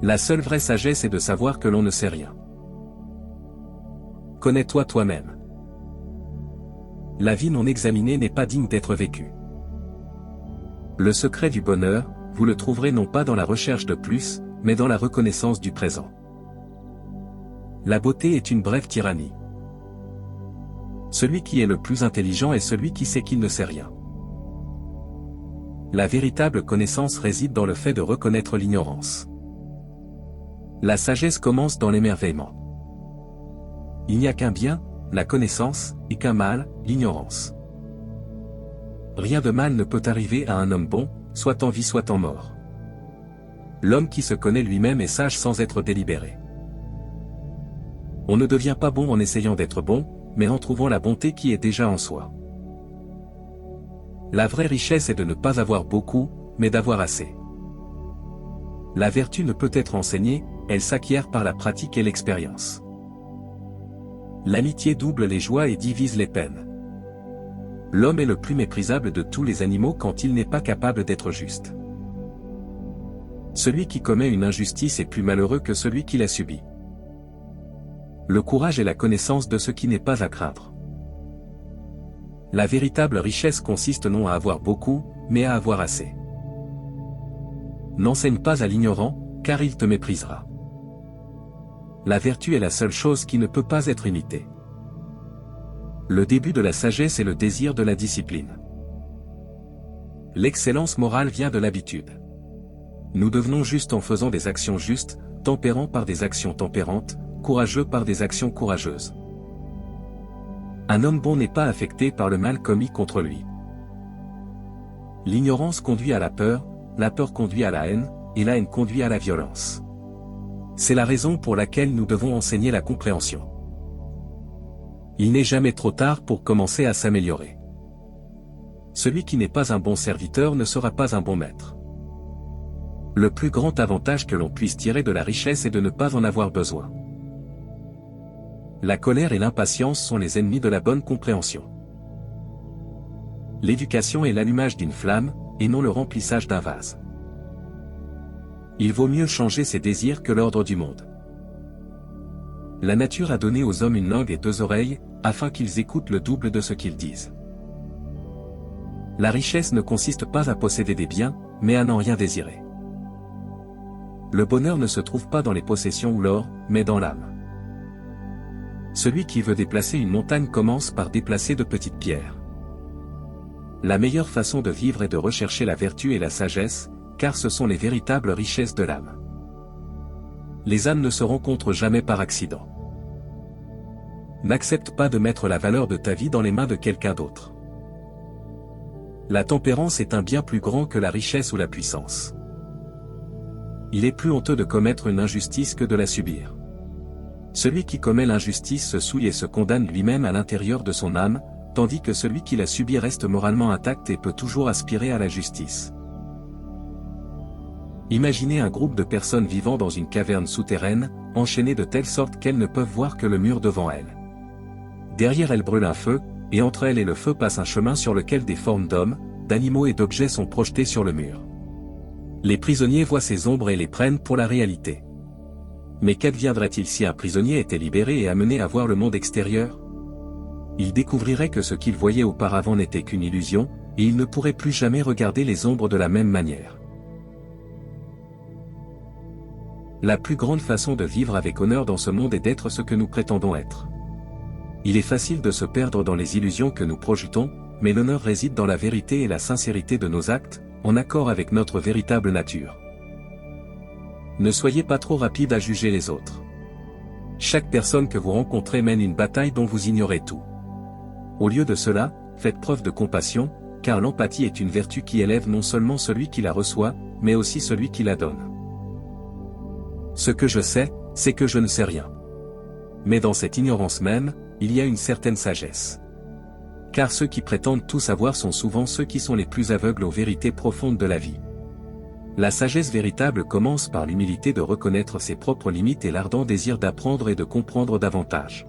La seule vraie sagesse est de savoir que l'on ne sait rien. Connais-toi toi-même. La vie non examinée n'est pas digne d'être vécue. Le secret du bonheur, vous le trouverez non pas dans la recherche de plus, mais dans la reconnaissance du présent. La beauté est une brève tyrannie. Celui qui est le plus intelligent est celui qui sait qu'il ne sait rien. La véritable connaissance réside dans le fait de reconnaître l'ignorance. La sagesse commence dans l'émerveillement. Il n'y a qu'un bien, la connaissance, et qu'un mal, l'ignorance. Rien de mal ne peut arriver à un homme bon, soit en vie soit en mort. L'homme qui se connaît lui-même est sage sans être délibéré. On ne devient pas bon en essayant d'être bon, mais en trouvant la bonté qui est déjà en soi. La vraie richesse est de ne pas avoir beaucoup, mais d'avoir assez. La vertu ne peut être enseignée, elle s'acquiert par la pratique et l'expérience. L'amitié double les joies et divise les peines. L'homme est le plus méprisable de tous les animaux quand il n'est pas capable d'être juste. Celui qui commet une injustice est plus malheureux que celui qui la subit. Le courage est la connaissance de ce qui n'est pas à craindre. La véritable richesse consiste non à avoir beaucoup, mais à avoir assez. N'enseigne pas à l'ignorant, car il te méprisera. La vertu est la seule chose qui ne peut pas être imitée. Le début de la sagesse est le désir de la discipline. L'excellence morale vient de l'habitude. Nous devenons justes en faisant des actions justes, tempérants par des actions tempérantes, courageux par des actions courageuses. Un homme bon n'est pas affecté par le mal commis contre lui. L'ignorance conduit à la peur conduit à la haine, et la haine conduit à la violence. C'est la raison pour laquelle nous devons enseigner la compréhension. Il n'est jamais trop tard pour commencer à s'améliorer. Celui qui n'est pas un bon serviteur ne sera pas un bon maître. Le plus grand avantage que l'on puisse tirer de la richesse est de ne pas en avoir besoin. La colère et l'impatience sont les ennemis de la bonne compréhension. L'éducation est l'allumage d'une flamme, et non le remplissage d'un vase. Il vaut mieux changer ses désirs que l'ordre du monde. La nature a donné aux hommes une langue et deux oreilles, afin qu'ils écoutent le double de ce qu'ils disent. La richesse ne consiste pas à posséder des biens, mais à n'en rien désirer. Le bonheur ne se trouve pas dans les possessions ou l'or, mais dans l'âme. Celui qui veut déplacer une montagne commence par déplacer de petites pierres. La meilleure façon de vivre est de rechercher la vertu et la sagesse, car ce sont les véritables richesses de l'âme. Les âmes ne se rencontrent jamais par accident. N'accepte pas de mettre la valeur de ta vie dans les mains de quelqu'un d'autre. La tempérance est un bien plus grand que la richesse ou la puissance. Il est plus honteux de commettre une injustice que de la subir. Celui qui commet l'injustice se souille et se condamne lui-même à l'intérieur de son âme, tandis que celui qui la subit reste moralement intact et peut toujours aspirer à la justice. Imaginez un groupe de personnes vivant dans une caverne souterraine, enchaînées de telle sorte qu'elles ne peuvent voir que le mur devant elles. Derrière elles brûle un feu, et entre elles et le feu passe un chemin sur lequel des formes d'hommes, d'animaux et d'objets sont projetées sur le mur. Les prisonniers voient ces ombres et les prennent pour la réalité. Mais qu'adviendrait-il si un prisonnier était libéré et amené à voir le monde extérieur? Il découvrirait que ce qu'il voyait auparavant n'était qu'une illusion, et il ne pourrait plus jamais regarder les ombres de la même manière. La plus grande façon de vivre avec honneur dans ce monde est d'être ce que nous prétendons être. Il est facile de se perdre dans les illusions que nous projetons, mais l'honneur réside dans la vérité et la sincérité de nos actes, en accord avec notre véritable nature. Ne soyez pas trop rapide à juger les autres. Chaque personne que vous rencontrez mène une bataille dont vous ignorez tout. Au lieu de cela, faites preuve de compassion, car l'empathie est une vertu qui élève non seulement celui qui la reçoit, mais aussi celui qui la donne. Ce que je sais, c'est que je ne sais rien. Mais dans cette ignorance même, il y a une certaine sagesse. Car ceux qui prétendent tout savoir sont souvent ceux qui sont les plus aveugles aux vérités profondes de la vie. La sagesse véritable commence par l'humilité de reconnaître ses propres limites et l'ardent désir d'apprendre et de comprendre davantage.